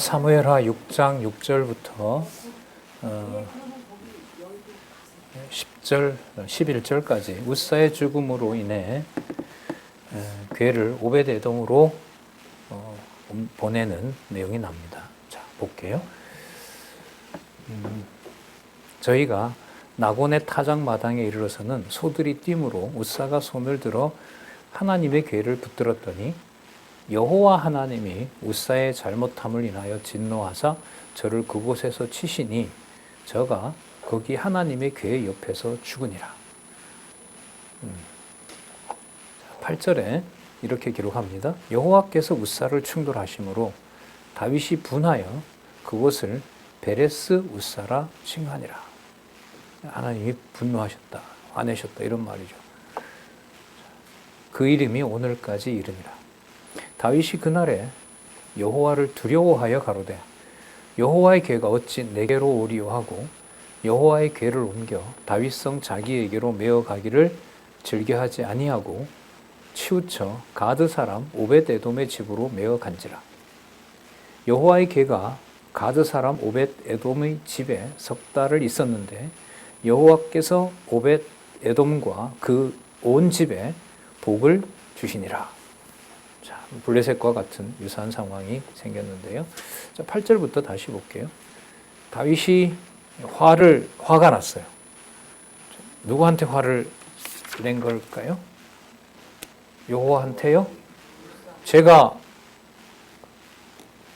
사무엘하 6장 6절부터 10절, 11절까지 우사의 죽음으로 인해 괴를 오벳에돔으로 보내는 내용이 납니다. 자, 볼게요. 저희가 나곤의 타작마당에 이르러서는 소들이 뛰므로 우사가 손을 들어 하나님의 괴를 붙들었더니 여호와 하나님이 우사의 잘못함을 인하여 진노하사 저를 그곳에서 치시니 저가 거기 하나님의 괴 옆에서 죽으니라. 8절에 이렇게 기록합니다. 여호와께서 우사를 충돌하심으로 다윗이 분하여 그곳을 베레스 우사라 칭하니라. 하나님이 분노하셨다, 화내셨다 이런 말이죠. 그 이름이 오늘까지 이르니라. 다윗이 그날에 여호와를 두려워하여 가로되 여호와의 괴가 어찌 내게로 오리요 하고 여호와의 괴를 옮겨 다윗성 자기에게로 메어 가기를 즐겨하지 아니하고 치우쳐 가드 사람 오벳에돔의 집으로 메어 간지라. 여호와의 괴가 가드 사람 오벳에돔의 집에 석 달을 있었는데 여호와께서 오벳에돔과 그 온 집에 복을 주시니라. 자, 블레셋과 같은 유사한 상황이 생겼는데요. 자, 8절부터 다시 볼게요. 다윗이 화가 났어요. 누구한테 화를 낸 걸까요? 여호와한테요? 제가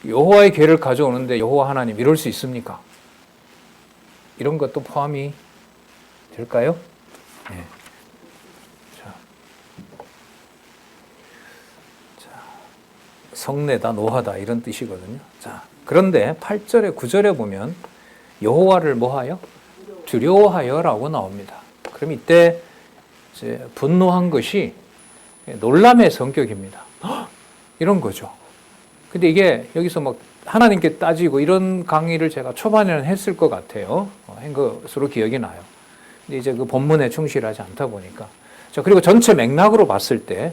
여호와의 괴를 가져오는데 여호와 하나님 이럴 수 있습니까? 이런 것도 포함이 될까요? 네. 성내다, 노하다 이런 뜻이거든요. 자, 그런데 8절에 9절에 보면 여호와를 뭐하여? 두려워하여라고 나옵니다. 그럼 이때 이제 분노한 것이 놀람의 성격입니다. 이런 거죠. 근데 이게 여기서 막 하나님께 따지고 이런 강의를 제가 초반에는 했을 것 같아요. 한 것으로 기억이 나요. 근데 이제 그 본문에 충실하지 않다 보니까. 자, 그리고 전체 맥락으로 봤을 때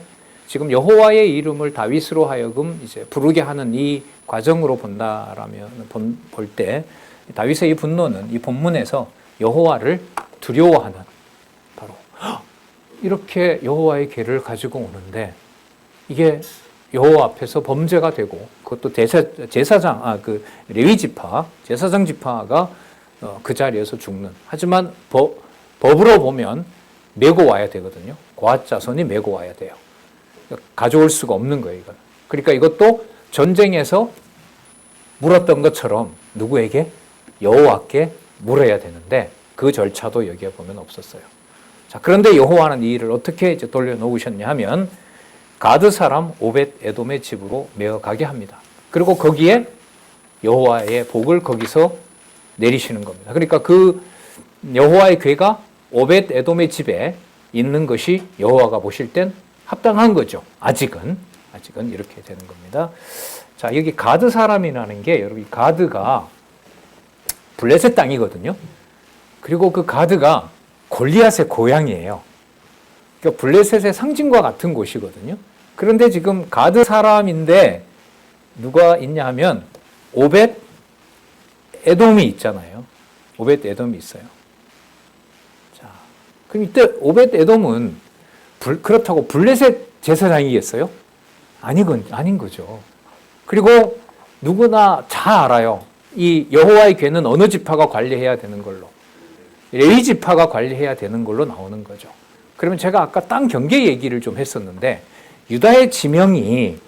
지금 여호와의 이름을 다윗으로 하여금 이제 부르게 하는 이 과정으로 본다라면 볼 때 다윗의 이 분노는 이 본문에서 여호와를 두려워하는 바로 이렇게 여호와의 괴를 가지고 오는데 이게 여호와 앞에서 범죄가 되고 그것도 제사장 그 레위 지파 제사장 지파가 그 자리에서 죽는 하지만 법으로 보면 메고 와야 되거든요. 고앗 자손이 메고 와야 돼요. 가져올 수가 없는 거예요, 이건. 그러니까 이것도 전쟁에서 물었던 것처럼 누구에게? 여호와께 물어야 되는데 그 절차도 여기에 보면 없었어요. 자, 그런데 여호와는 이 일을 어떻게 이제 돌려놓으셨냐 하면 가드 사람 오벳에돔의 집으로 메어 가게 합니다. 그리고 거기에 여호와의 복을 거기서 내리시는 겁니다. 그러니까 그 여호와의 괴가 오벳에돔의 집에 있는 것이 여호와가 보실 땐 합당한 거죠. 아직은 이렇게 되는 겁니다. 자, 여기 가드 사람이라는 게 여러분 가드가 블레셋 땅이거든요. 그리고 그 가드가 골리앗의 고향이에요. 그러니까 블레셋의 상징과 같은 곳이거든요. 그런데 지금 가드 사람인데 누가 있냐 하면 오벳 에돔이 있잖아요. 오벳 에돔이 있어요. 자, 그럼 이때 오벳 에돔은 그렇다고 블레셋 제사장이겠어요? 아닌 거죠. 그리고 누구나 잘 알아요. 이 여호와의 괴는 어느 지파가 관리해야 되는 걸로. 레위 지파가 관리해야 되는 걸로 나오는 거죠. 그러면 제가 아까 땅 경계 얘기를 좀 했었는데 유다의 지명이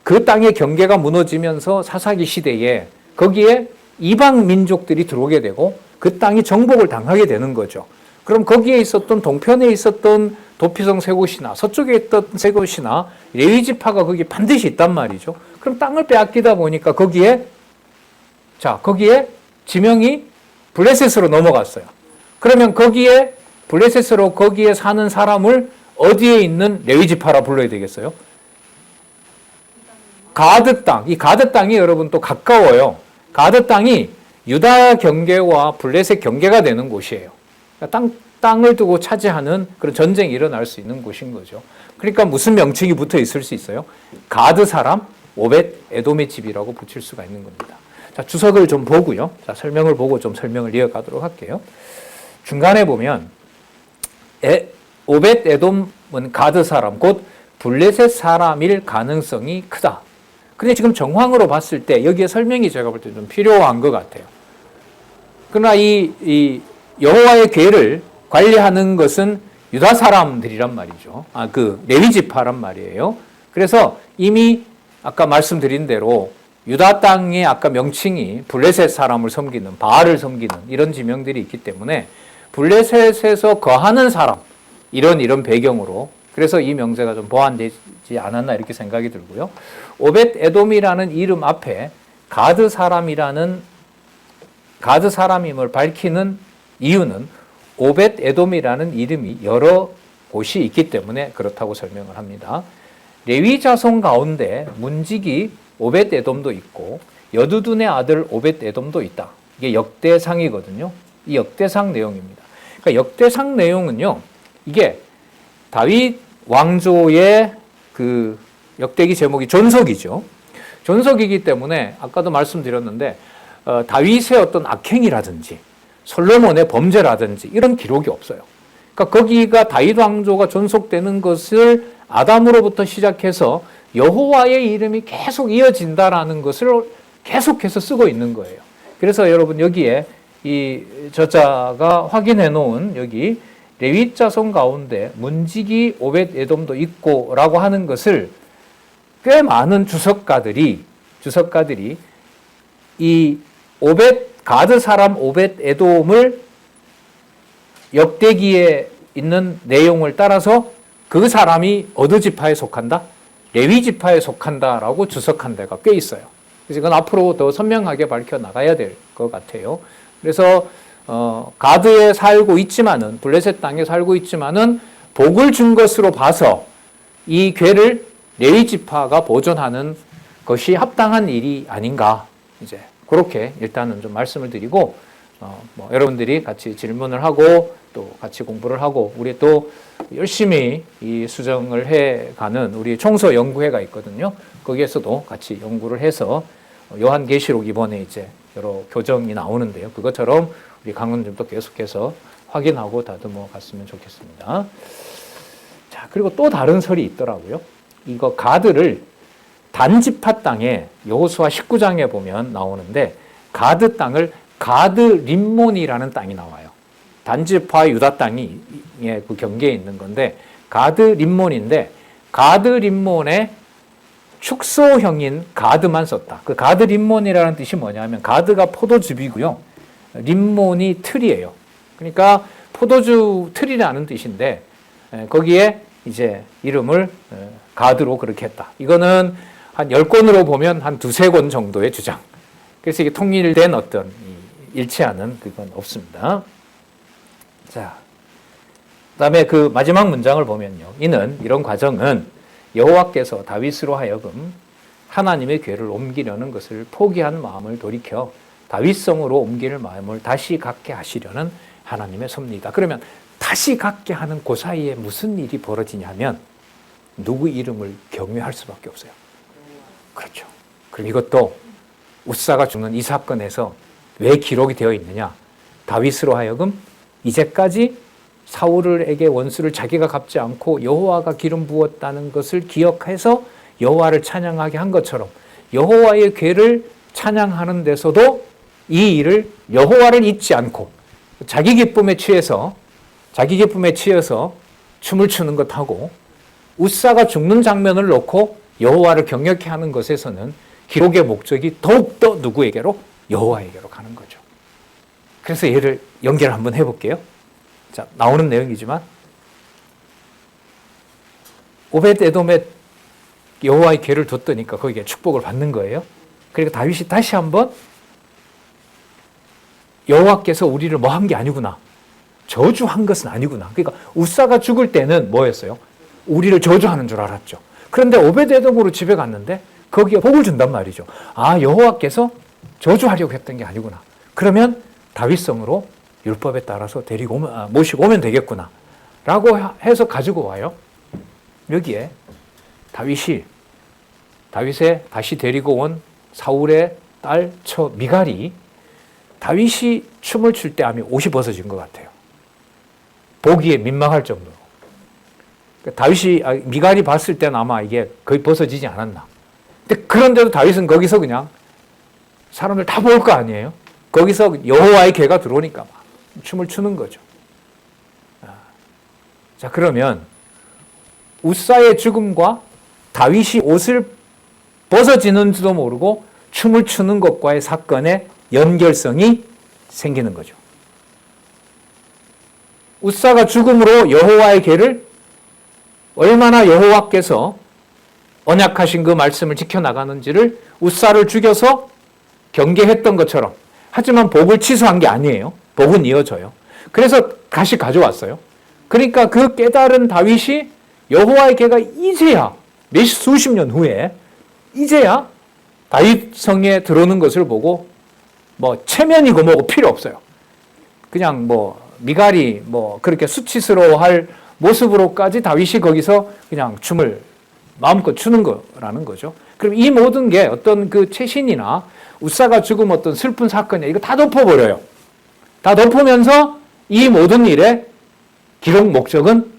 그 땅의 경계가 무너지면서 사사기 시대에 거기에 이방 민족들이 들어오게 되고 그 땅이 정복을 당하게 되는 거죠. 그럼 거기에 있었던 동편에 있었던 도피성 세 곳이나 서쪽에 있던 세 곳이나 레위 지파가 거기 반드시 있단 말이죠. 그럼 땅을 빼앗기다 보니까 거기에 지명이 블레셋으로 넘어갔어요. 그러면 블레셋으로 거기에 사는 사람을 어디에 있는 레위 지파라 불러야 되겠어요? 가드 땅. 이 가드 땅이 여러분 또 가까워요. 가드 땅이 유다 경계와 블레셋 경계가 되는 곳이에요. 땅을 두고 차지하는 그런 전쟁이 일어날 수 있는 곳인 거죠. 그러니까 무슨 명칭이 붙어 있을 수 있어요? 가드 사람 오벳 에돔의 집이라고 붙일 수가 있는 겁니다. 자, 주석을 좀 보고요. 자, 설명을 보고 좀 설명을 이어가도록 할게요. 중간에 보면 오벳 에돔은 가드 사람, 곧 블레셋 사람일 가능성이 크다. 근데 지금 정황으로 봤을 때 여기에 설명이 제가 볼 때 좀 필요한 것 같아요. 그러나 이 여호와의 궤를 관리하는 것은 유다 사람들이란 말이죠. 레위 지파란 말이에요. 그래서 이미 아까 말씀드린 대로 유다 땅의 아까 명칭이 블레셋 사람을 섬기는, 바알을 섬기는 이런 지명들이 있기 때문에 블레셋에서 거하는 사람, 이런 배경으로, 그래서 이 명제가 좀 보완되지 않았나 이렇게 생각이 들고요. 오벳 에돔이라는 이름 앞에 가드 사람임을 밝히는 이유는 오벳 에돔이라는 이름이 여러 곳이 있기 때문에 그렇다고 설명을 합니다. 레위 자손 가운데 문지기 오벳 에돔도 있고 여두둔의 아들 오벳 에돔도 있다. 이게 역대상이거든요. 이 역대상 내용입니다. 그러니까 역대상 내용은요, 이게 다윗 왕조의 그 역대기 제목이 존속이죠. 존속이기 때문에 아까도 말씀드렸는데 다윗의 어떤 악행이라든지 솔로몬의 범죄라든지 이런 기록이 없어요. 그러니까 거기가 다윗 왕조가 존속되는 것을 아담으로부터 시작해서 여호와의 이름이 계속 이어진다라는 것을 계속해서 쓰고 있는 거예요. 그래서 여러분 여기에 이 저자가 확인해 놓은 여기 레위 자손 가운데 문지기 오벳 에돔도 있고라고 하는 것을 꽤 많은 주석가들이 이 가드 사람 오벳 에돔을 역대기에 있는 내용을 따라서 그 사람이 어느 지파에 속한다? 레위 지파에 속한다라고 주석한 데가 꽤 있어요. 그래서 이건 앞으로 더 선명하게 밝혀 나가야 될 것 같아요. 그래서 가드에 살고 있지만은, 블레셋 땅에 살고 있지만은 복을 준 것으로 봐서 이 궤를 레위 지파가 보존하는 것이 합당한 일이 아닌가, 이제 그렇게 일단은 좀 말씀을 드리고, 여러분들이 같이 질문을 하고 또 같이 공부를 하고, 우리 또 열심히 이 수정을 해가는 우리 총서 연구회가 있거든요. 거기에서도 같이 연구를 해서 요한계시록 이번에 이제 여러 교정이 나오는데요. 그것처럼 우리 강원님도 계속해서 확인하고 다듬어 갔으면 좋겠습니다. 자, 그리고 또 다른 설이 있더라고요. 이거 가드를 단지파 땅에 여호수아 19장에 보면 나오는데, 가드 땅을 가드 림몬이라는 땅이 나와요. 단지파 유다 땅이 그 경계에 있는 건데, 가드 림몬인데, 가드 림몬의 축소형인 가드만 썼다. 그 가드 림몬이라는 뜻이 뭐냐면, 가드가 포도즙이고요, 림몬이 틀이에요. 그러니까 포도주 틀이라는 뜻인데, 거기에 이제 이름을 가드로 그렇게 했다. 이거는 한 10권으로 보면 한 2-3권 정도의 주장. 그래서 이게 통일된 어떤 일치하는 그건 없습니다. 자, 그다음에 그 마지막 문장을 보면요. 이런 과정은 여호와께서 다윗으로 하여금 하나님의 궤를 옮기려는 것을 포기한 마음을 돌이켜 다윗성으로 옮길 마음을 다시 갖게 하시려는 하나님의 섭리이다. 그러면 다시 갖게 하는 그 사이에 무슨 일이 벌어지냐면 누구 이름을 경외할 수밖에 없어요. 그렇죠. 그럼 이것도 웃사가 죽는 이 사건에서 왜 기록이 되어 있느냐? 다윗으로 하여금 이제까지 사울에게 원수를 자기가 갚지 않고 여호와가 기름 부었다는 것을 기억해서 여호와를 찬양하게 한 것처럼, 여호와의 궤를 찬양하는 데서도 이 일을 여호와를 잊지 않고 자기 기쁨에 취해서 춤을 추는 것하고, 웃사가 죽는 장면을 놓고 여호와를 경외케 하는 것에서는 기록의 목적이 더욱더 누구에게로? 여호와에게로 가는 거죠. 그래서 얘를 연결 한번 해볼게요. 자, 나오는 내용이지만 오벳 에돔에 여호와의 궤를 뒀더니까 거기에 축복을 받는 거예요. 그러니까 다윗이 다시 한번 여호와께서 우리를 뭐 한 게 아니구나, 저주한 것은 아니구나. 그러니까 웃사가 죽을 때는 뭐였어요? 우리를 저주하는 줄 알았죠. 그런데 오벳 에돔으로 집에 갔는데 거기에 복을 준단 말이죠. 아, 여호와께서 저주하려고 했던 게 아니구나. 그러면 다윗성으로 율법에 따라서 모시고 오면 되겠구나 라고 해서 가지고 와요. 여기에 다윗이 다윗에 다시 데리고 온 사울의 딸 처 미갈이 다윗이 춤을 출 때 아마 옷이 벗어진 것 같아요. 보기에 민망할 정도로. 다윗이 미갈이 봤을 때는 아마 이게 거의 벗어지지 않았나. 근데 그런데도 다윗은 거기서 그냥 사람들 다 볼 거 아니에요. 거기서 여호와의 괴가 들어오니까 막 춤을 추는 거죠. 자, 그러면 우사의 죽음과 다윗이 옷을 벗어지는지도 모르고 춤을 추는 것과의 사건의 연결성이 생기는 거죠. 우사가 죽음으로 여호와의 괴를 얼마나 여호와께서 언약하신 그 말씀을 지켜나가는지를 우사를 죽여서 경계했던 것처럼, 하지만 복을 취소한 게 아니에요. 복은 이어져요. 그래서 다시 가져왔어요. 그러니까 그 깨달은 다윗이 여호와의 괴가 이제야 수십 년 후에 이제야 다윗 성에 들어오는 것을 보고 뭐 체면이고 뭐고 필요 없어요. 그냥 뭐 미갈이 뭐 그렇게 수치스러워할 모습으로까지 다윗이 거기서 그냥 춤을 마음껏 추는 거라는 거죠. 그럼 이 모든 게 어떤 그 최신이나 우사가 죽음 어떤 슬픈 사건이야 이거 다 덮어버려요. 다 덮으면서 이 모든 일의 기록 목적은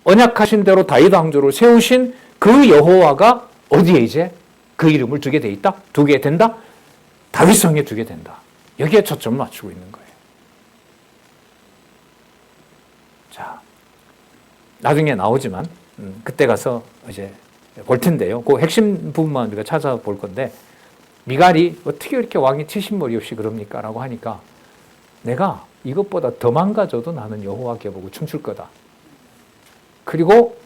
언약하신 대로 다윗 왕조를 세우신 그 여호와가 어디에 이제 그 이름을 두게 돼 있다? 두게 된다? 다윗성에 두게 된다. 여기에 초점을 맞추고 있는 거예요. 자, 나중에 나오지만 그때 가서 이제 볼 텐데요. 그 핵심 부분만 우리가 찾아볼 건데 미갈이 어떻게 이렇게 왕이 70머리 없이 그럽니까? 라고 하니까 내가 이것보다 더 망가져도 나는 여호와께 보고 춤출 거다. 그리고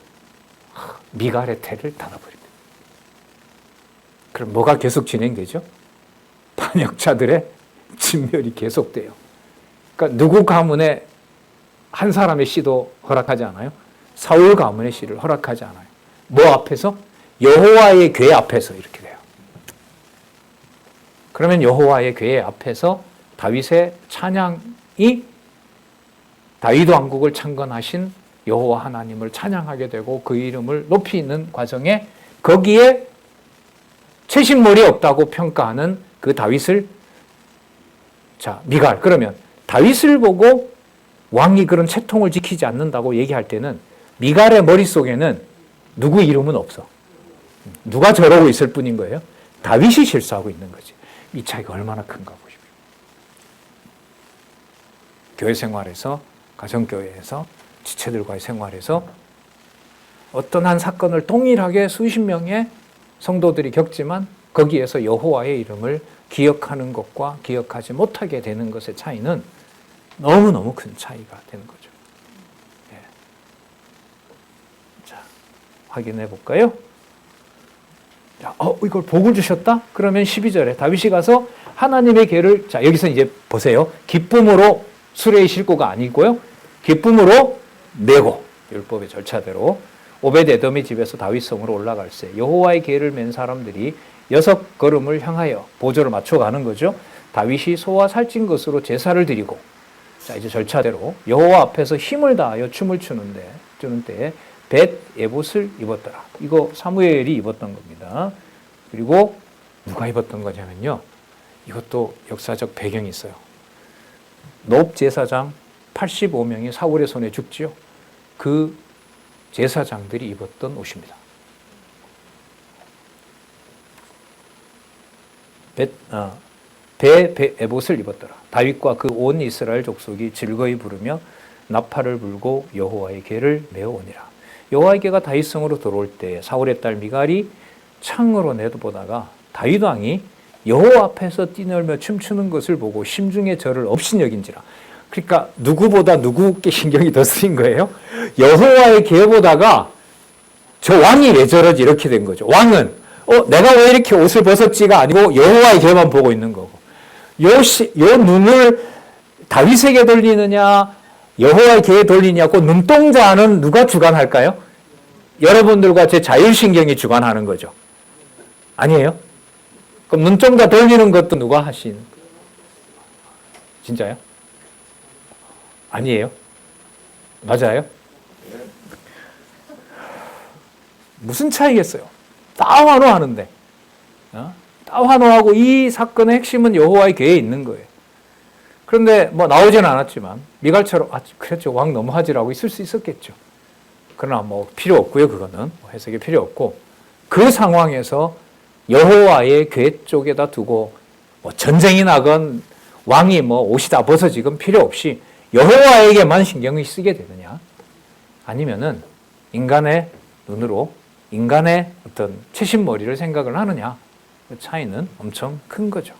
미갈의 태를 닫아버립니다. 그럼 뭐가 계속 진행되죠? 반역자들의 진멸이 계속돼요. 그러니까 누구 가문에 한 사람의 시도 허락하지 않아요? 사울 가문의 시를 허락하지 않아요. 뭐 앞에서? 여호와의 궤 앞에서 이렇게 돼요. 그러면 여호와의 궤 앞에서 다윗의 찬양이 다윗 왕국을 창건하신 여호와 하나님을 찬양하게 되고 그 이름을 높이는 과정에 거기에 채식물이 없다고 평가하는 그 다윗을 자 미갈 그러면 다윗을 보고 왕이 그런 채통을 지키지 않는다고 얘기할 때는 미갈의 머릿속에는 누구 이름은 없어. 누가 저러고 있을 뿐인 거예요. 다윗이 실수하고 있는 거지. 이 차이가 얼마나 큰가 보십시오. 교회 생활에서 가정교회에서 지체들과의 생활에서 어떤 한 사건을 동일하게 수십 명의 성도들이 겪지만 거기에서 여호와의 이름을 기억하는 것과 기억하지 못하게 되는 것의 차이는 너무너무 큰 차이가 되는 거죠. 예. 자, 확인해 볼까요? 자, 이걸 복을 주셨다? 그러면 12절에 다윗이 가서 하나님의 궤를 자, 여기서 이제 보세요. 기쁨으로 수레에 싣고가 아니고요. 기쁨으로 메고 율법의 절차대로 오벳에돔의 집에서 다윗성으로 올라갈새 여호와의 궤를 맨 사람들이 6걸음을 향하여 보조를 맞춰가는 거죠. 다윗이 소와 살찐 것으로 제사를 드리고 자 이제 절차대로 여호와 앞에서 힘을 다하여 춤을 추는 때에 벳 에봇을 입었더라. 이거 사무엘이 입었던 겁니다. 그리고 누가 입었던 거냐면요. 이것도 역사적 배경이 있어요. 놉 제사장 85명이 사울의 손에 죽지요. 그 제사장들이 입었던 옷입니다. 배 에봇을 입었더라. 다윗과 그 온 이스라엘 족속이 즐거이 부르며 나팔을 불고 여호와의 궤를 메어오니라. 여호와의 궤가 다윗성으로 들어올 때 사울의 딸 미갈이 창으로 내다보다가 다윗 왕이 여호와 앞에서 뛰놀며 춤추는 것을 보고 심중에 저를 업신여긴지라. 그러니까 누구보다 누구께 신경이 더 쓰인 거예요. 여호와의 궤보다가 저 왕이 왜 저러지 이렇게 된 거죠. 왕은 내가 왜 이렇게 옷을 벗었지가 아니고 여호와의 궤만 보고 있는 거고. 요 눈을 다윗에게 돌리느냐 여호와의 궤에 돌리냐고 눈동자는 누가 주관할까요? 여러분들과 제 자율신경이 주관하는 거죠. 아니에요? 그럼 눈동자 돌리는 것도 누가 하신? 진짜요? 아니에요? 맞아요? 무슨 차이겠어요? 다 환호하는데, 다 환호하고 이 사건의 핵심은 여호와의 궤에 있는 거예요. 그런데 뭐 나오지는 않았지만 미갈처럼 그랬죠, 왕 너무하지라고 있을 수 있었겠죠. 그러나 뭐 필요 없고요. 그거는 해석이 필요 없고, 그 상황에서 여호와의 궤 쪽에다 두고 뭐 전쟁이 나건 왕이 뭐 옷이 다 벗어지건 필요 없이 여호와에게만 신경을 쓰게 되느냐, 아니면은 인간의 눈으로 인간의 어떤 채신머리를 생각을 하느냐, 그 차이는 엄청 큰 거죠.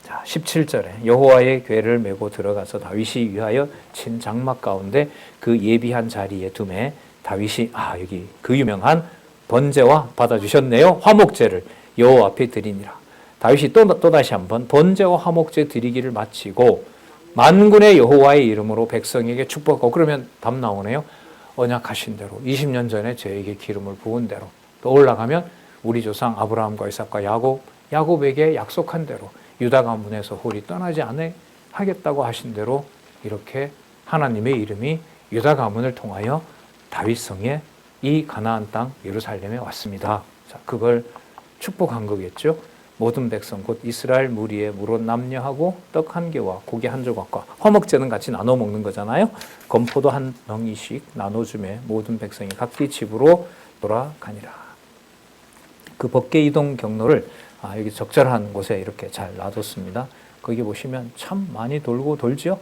자, 17절에 여호와의 궤를 메고 들어가서 다윗이 위하여 친 장막 가운데 그 예비한 자리에 두매 다윗이 여기 그 유명한 번제와 받아주셨네요. 화목제를 여호와 앞에 드리니라. 다윗이 또다시 한번 번제와 화목제 드리기를 마치고 만군의 여호와의 이름으로 백성에게 축복하고, 그러면 답 나오네요. 언약하신 대로 20년 전에 저에게 기름을 부은 대로, 또 올라가면 우리 조상 아브라함과 이삭과 야곱에게 약속한 대로 유다 가문에서 홀이 떠나지 하겠다고 하신 대로 이렇게 하나님의 이름이 유다 가문을 통하여 다윗성에 이 가나안 땅 예루살렘에 왔습니다. 자, 그걸 축복한 거겠죠. 모든 백성 곧 이스라엘 무리의 무릇 남녀하고 떡 한 개와 고기 한 조각과 화목제는 같이 나눠 먹는 거잖아요. 건포도 한 덩이씩 나눠주매 모든 백성이 각기 집으로 돌아가니라. 그 법궤 이동 경로를 여기 적절한 곳에 이렇게 잘 놔뒀습니다. 거기 보시면 참 많이 돌고 돌죠.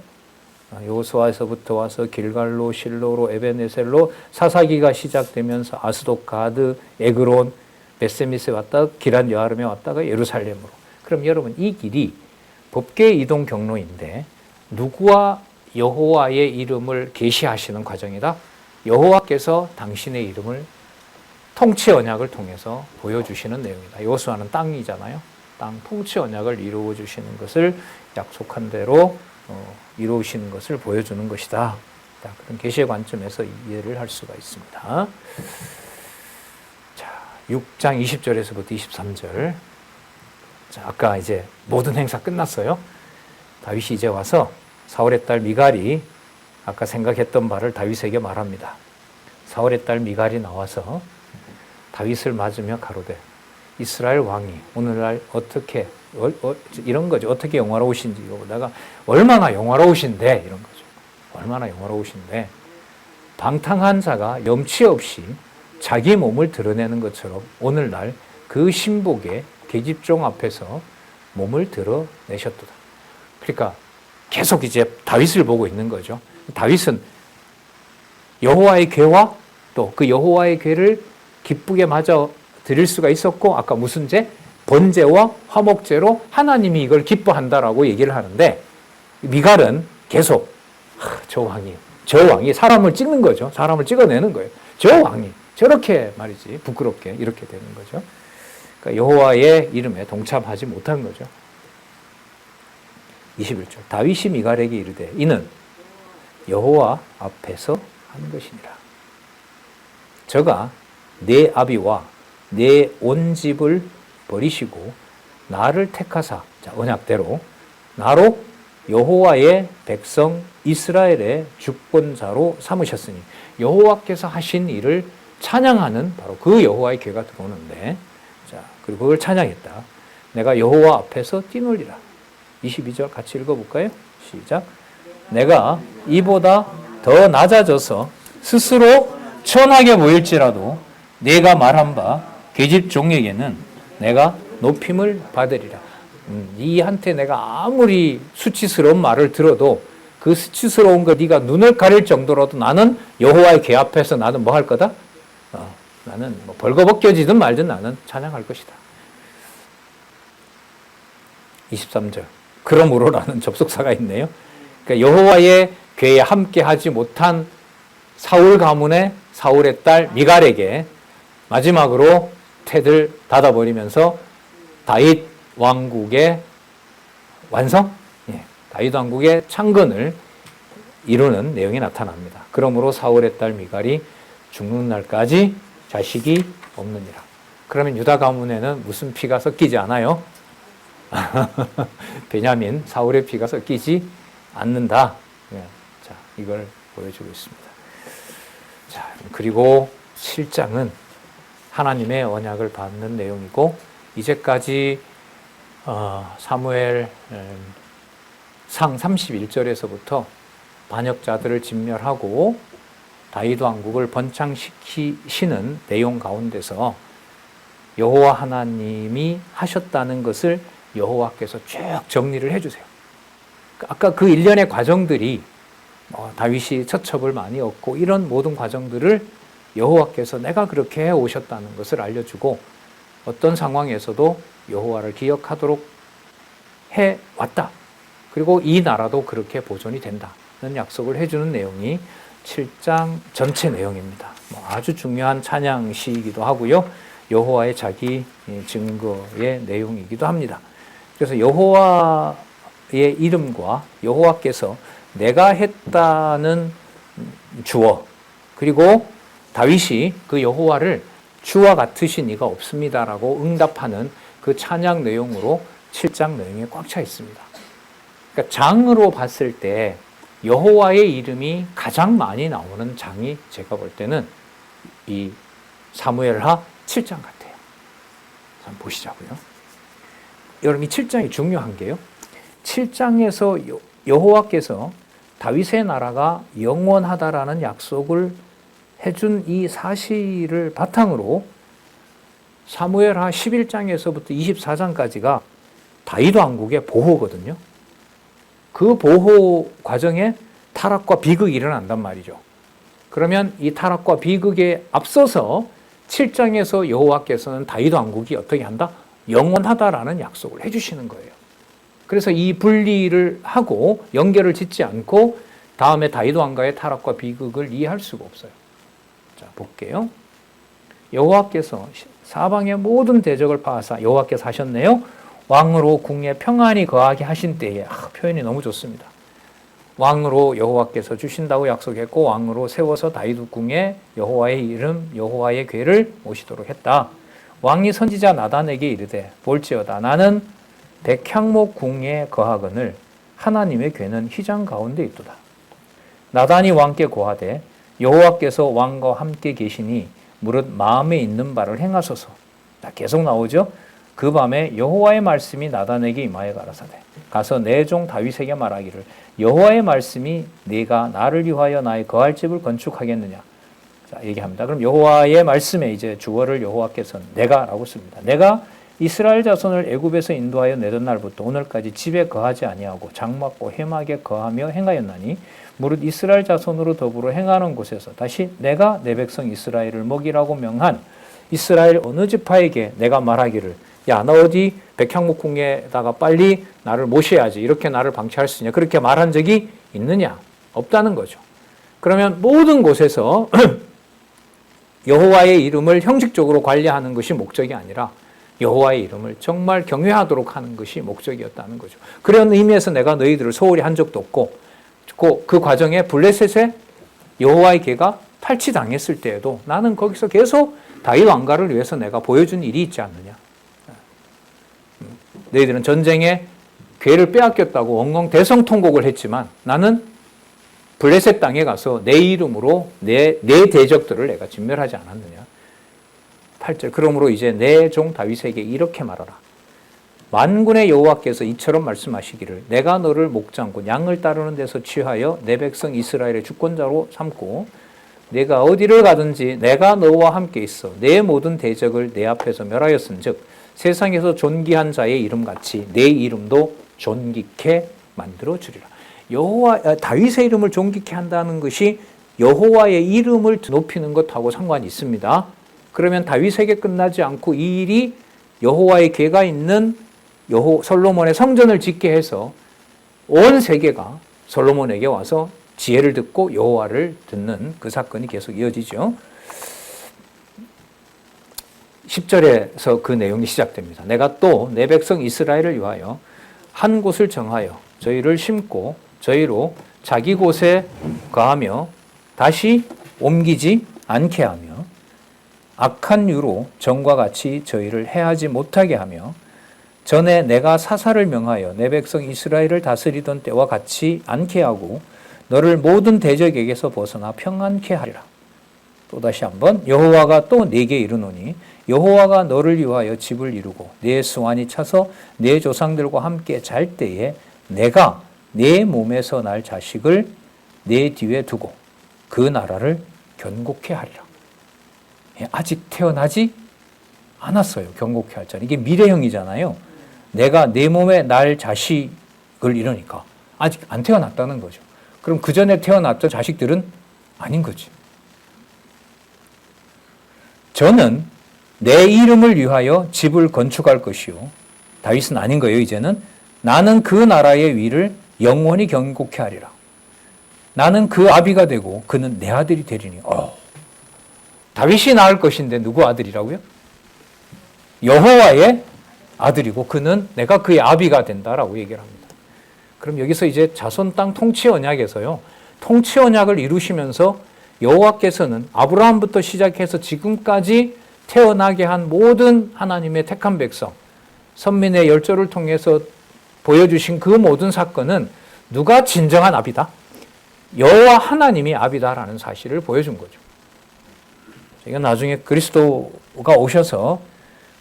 여호수아에서부터 와서 길갈로, 실로로, 에베네셀로, 사사기가 시작되면서 아스돗, 가드, 에그론, 베세미스에 왔다가 기란 여아름에 왔다가 예루살렘으로. 그럼 여러분, 이 길이 법궤 이동 경로인데 누구와 여호와의 이름을 계시하시는 과정이다? 여호와께서 당신의 이름을 통치 언약을 통해서 보여주시는 내용이다. 여호수아는 땅이잖아요. 땅 통치 언약을 이루어 주시는 것을 약속한 대로 이루시는 것을 보여주는 것이다. 그런 계시의 관점에서 이해를 할 수가 있습니다. 자, 6장 20절에서부터 23절. 자, 아까 이제 모든 행사 끝났어요. 다윗이 이제 와서 사울의 딸 미갈이 아까 생각했던 바를 다윗에게 말합니다. 사울의 딸 미갈이 나와서 다윗을 맞으며 가로되 이스라엘 왕이 오늘날 어떻게 이런 거죠. 어떻게 영화로우신지 이거보다가 얼마나 영화로우신데 이런 거죠. 얼마나 영화로우신데 방탕한 자가 염치 없이 자기 몸을 드러내는 것처럼 오늘날 그 신복의 계집종 앞에서 몸을 드러내셨도다. 그러니까 계속 이제 다윗을 보고 있는 거죠. 다윗은 여호와의 궤와 또 그 여호와의 궤를 기쁘게 맞아 드릴 수가 있었고, 아까 무슨 제? 번제와 화목제로 하나님이 이걸 기뻐한다라고 얘기를 하는데, 미갈은 계속 저 왕이 사람을 찍는 거죠. 사람을 찍어내는 거예요. 저 왕이 저렇게 말이지 부끄럽게 이렇게 되는 거죠. 그러니까 여호와의 이름에 동참하지 못한 거죠. 21절 다윗이 미갈에게 이르되 이는 여호와 앞에서 한 것이니라. 저가 내 아비와 내 온 집을 버리시고 나를 택하사, 자, 언약대로 나로 여호와의 백성 이스라엘의 주권자로 삼으셨으니, 여호와께서 하신 일을 찬양하는 바로 그 여호와의 궤가 들어오는데, 자, 그리고 그걸 찬양했다. 내가 여호와 앞에서 뛰놀리라. 22절 같이 읽어볼까요? 시작. 내가 이보다 더 낮아져서 스스로 천하게 보일지라도 내가 말한 바 계집 종에게는 내가 높임을 받으리라. 이한테 내가 아무리 수치스러운 말을 들어도 그 수치스러운 거 네가 눈을 가릴 정도로도 나는 여호와의 궤 앞에서 나는 뭐 할 거다? 나는 뭐 벌거벗겨지든 말든 나는 찬양할 것이다. 23절 그러므로라는 접속사가 있네요. 그러니까 여호와의 궤에 함께 하지 못한 사울 가문의 사울의 딸 미갈에게 마지막으로 태를 닫아버리면서 다윗 왕국의 완성? 다윗 왕국의 창건을 이루는 내용이 나타납니다. 그러므로 사울의 딸 미갈이 죽는 날까지 자식이 없느니라. 그러면 유다 가문에는 무슨 피가 섞이지 않아요? 베냐민, 사울의 피가 섞이지 않는다. 자, 이걸 보여주고 있습니다. 자, 그리고 7장은 하나님의 언약을 받는 내용이고 이제까지 사무엘 상 31절에서부터 반역자들을 진멸하고 다윗 왕국을 번창시키시는 내용 가운데서 여호와 하나님이 하셨다는 것을 여호와께서 쭉 정리를 해주세요. 아까 그 일련의 과정들이 다윗이 처첩을 많이 얻고 이런 모든 과정들을 여호와께서 내가 그렇게 해오셨다는 것을 알려주고 어떤 상황에서도 여호와를 기억하도록 해왔다. 그리고 이 나라도 그렇게 보존이 된다는 약속을 해주는 내용이 7장 전체 내용입니다. 아주 중요한 찬양시이기도 하고요. 여호와의 자기 증거의 내용이기도 합니다. 그래서 여호와의 이름과 여호와께서 내가 했다는 주어 그리고 다윗이 그 여호와를 주와 같으신 이가 없습니다라고 응답하는 그 찬양 내용으로 7장 내용에 꽉 차 있습니다. 그러니까 장으로 봤을 때 여호와의 이름이 가장 많이 나오는 장이 제가 볼 때는 이 사무엘하 7장 같아요. 한번 보시자고요. 여러분 이 7장이 중요한 게요. 7장에서 여호와께서 다윗의 나라가 영원하다라는 약속을 해준 이 사실을 바탕으로 사무엘하 11장에서부터 24장까지가 다윗 왕국의 보호거든요. 그 보호 과정에 타락과 비극이 일어난단 말이죠. 그러면 이 타락과 비극에 앞서서 7장에서 여호와께서는 다윗 왕국이 어떻게 한다? 영원하다라는 약속을 해주시는 거예요. 그래서 이 분리를 하고 연결을 짓지 않고 다음에 다윗 왕가의 타락과 비극을 이해할 수가 없어요. 자, 볼게요. 여호와께서 사방의 모든 대적을 파하사 여호와께서 하셨네요. 왕으로 궁에 평안히 거하게 하신 때에 표현이 너무 좋습니다. 왕으로 여호와께서 주신다고 약속했고 왕으로 세워서 다윗 궁에 여호와의 이름 여호와의 궤를 모시도록 했다. 왕이 선지자 나단에게 이르되 볼지어다 나는 백향목 궁에 거하거늘 하나님의 궤는 휘장 가운데 있도다. 나단이 왕께 고하되 여호와께서 왕과 함께 계시니 무릇 마음에 있는 바를 행하소서. 계속 나오죠. 그 밤에 여호와의 말씀이 나단에게 임하여 가라사대 가서 내 종 다윗에게 말하기를 여호와의 말씀이 네가 나를 위하여 나의 거할 집을 건축하겠느냐. 자, 얘기합니다. 그럼 여호와의 말씀에 이제 주어를 여호와께서는 내가라고 씁니다. 내가 이스라엘 자손을 애굽에서 인도하여 내던 날부터 오늘까지 집에 거하지 아니하고 장막고 해막에 거하며 행하였나니 무릇 이스라엘 자손으로 더불어 행하는 곳에서 다시 내가 내 백성 이스라엘을 먹이라고 명한 이스라엘 어느 지파에게 내가 말하기를 야, 너 어디 백향목궁에다가 빨리 나를 모셔야지. 이렇게 나를 방치할 수 있냐. 그렇게 말한 적이 있느냐? 없다는 거죠. 그러면 모든 곳에서 여호와의 이름을 형식적으로 관리하는 것이 목적이 아니라 여호와의 이름을 정말 경외하도록 하는 것이 목적이었다는 거죠. 그런 의미에서 내가 너희들을 소홀히 한 적도 없고 그 과정에 블레셋에 여호와의 궤가 탈취당했을 때에도 나는 거기서 계속 다윗 왕가를 위해서 내가 보여준 일이 있지 않느냐. 너희들은 전쟁에 궤를 빼앗겼다고 엉엉 대성통곡을 했지만 나는 블레셋 땅에 가서 내 이름으로 내 대적들을 내가 진멸하지 않았느냐. 8절 그러므로 이제 내 종 다윗에게 이렇게 말하라. 만군의 여호와께서 이처럼 말씀하시기를 내가 너를 목장고 양을 따르는 데서 취하여 내 백성 이스라엘의 주권자로 삼고 내가 어디를 가든지 내가 너와 함께 있어 내 모든 대적을 내 앞에서 멸하였은즉 세상에서 존귀한 자의 이름같이 내 이름도 존귀케 만들어 주리라. 다윗의 이름을 존귀케 한다는 것이 여호와의 이름을 높이는 것하고 상관이 있습니다. 그러면 다윗에게 끝나지 않고 이 일이 여호와의 궤가 있는 솔로몬의 성전을 짓게 해서 온 세계가 솔로몬에게 와서 지혜를 듣고 여호와를 듣는 그 사건이 계속 이어지죠. 10절에서 그 내용이 시작됩니다. 내가 또 내 백성 이스라엘을 위하여 한 곳을 정하여 저희를 심고 저희로 자기 곳에 거하며 다시 옮기지 않게 하며 악한 유로 전과 같이 저희를 해하지 못하게 하며 전에 내가 사사를 명하여 내 백성 이스라엘을 다스리던 때와 같이 않게 하고 너를 모든 대적에게서 벗어나 평안케 하리라. 또다시 한번 여호와가 또 내게 이르노니 여호와가 너를 위하여 집을 이루고 내 수완이 차서 내 조상들과 함께 잘 때에 내가 내 몸에서 날 자식을 내 뒤에 두고 그 나라를 견고케 하리라. 아직 태어나지 않았어요. 견고케 할 자는. 이게 미래형이잖아요. 내가 내 몸에 날 자식을 이러니까 아직 안 태어났다는 거죠. 그럼 그 전에 태어났던 자식들은 아닌 거지. 저는 내 이름을 위하여 집을 건축할 것이요. 다윗은 아닌 거예요, 이제는. 나는 그 나라의 위를 영원히 견고케 하리라. 나는 그 아비가 되고 그는 내 아들이 되리니. 다윗이 낳을 것인데 누구 아들이라고요? 여호와의 아들이고 그는 내가 그의 아비가 된다라고 얘기를 합니다. 그럼 여기서 이제 자손 땅 통치 언약에서요. 통치 언약을 이루시면서 여호와께서는 아브라함부터 시작해서 지금까지 태어나게 한 모든 하나님의 택한 백성, 선민의 열조를 통해서 보여주신 그 모든 사건은 누가 진정한 아비다? 여호와 하나님이 아비다라는 사실을 보여준 거죠. 이건 나중에 그리스도가 오셔서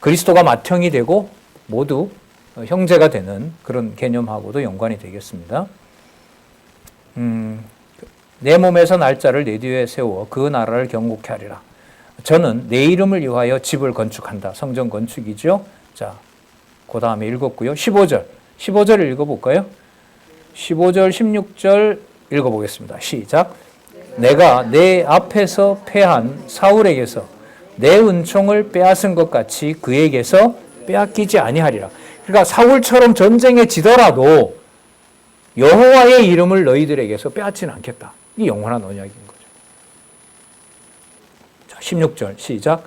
그리스도가 맏형이 되고 모두 형제가 되는 그런 개념하고도 연관이 되겠습니다. 내 몸에서 날짜를 내 뒤에 세워 그 나라를 견고케 하리라. 저는 내 이름을 위하여 집을 건축한다. 성전 건축이죠. 자, 그 다음에 읽었고요. 15절 읽어볼까요? 15절, 16절 읽어보겠습니다. 시작. 내가 내 앞에서 패한 사울에게서 내 은총을 빼앗은 것 같이 그에게서 빼앗기지 아니하리라. 그러니까 사울처럼 전쟁에 지더라도 여호와의 이름을 너희들에게서 빼앗지는 않겠다. 이 영원한 언약인 거죠. 자, 16절 시작.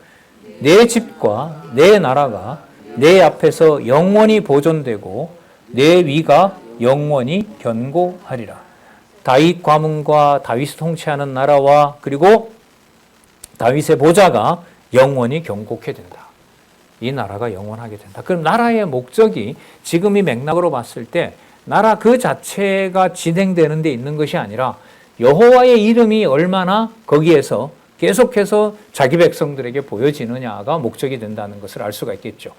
내 집과 내 나라가 내 앞에서 영원히 보존되고 내 위가 영원히 견고하리라. 다윗 가문과 다윗이 통치하는 나라와 그리고 다윗의 보좌가 영원히 견고케 된다. 이 나라가 영원하게 된다. 그럼 나라의 목적이 지금 이 맥락으로 봤을 때 나라 그 자체가 진행되는 데 있는 것이 아니라 여호와의 이름이 얼마나 거기에서 계속해서 자기 백성들에게 보여지느냐가 목적이 된다는 것을 알 수가 있겠죠.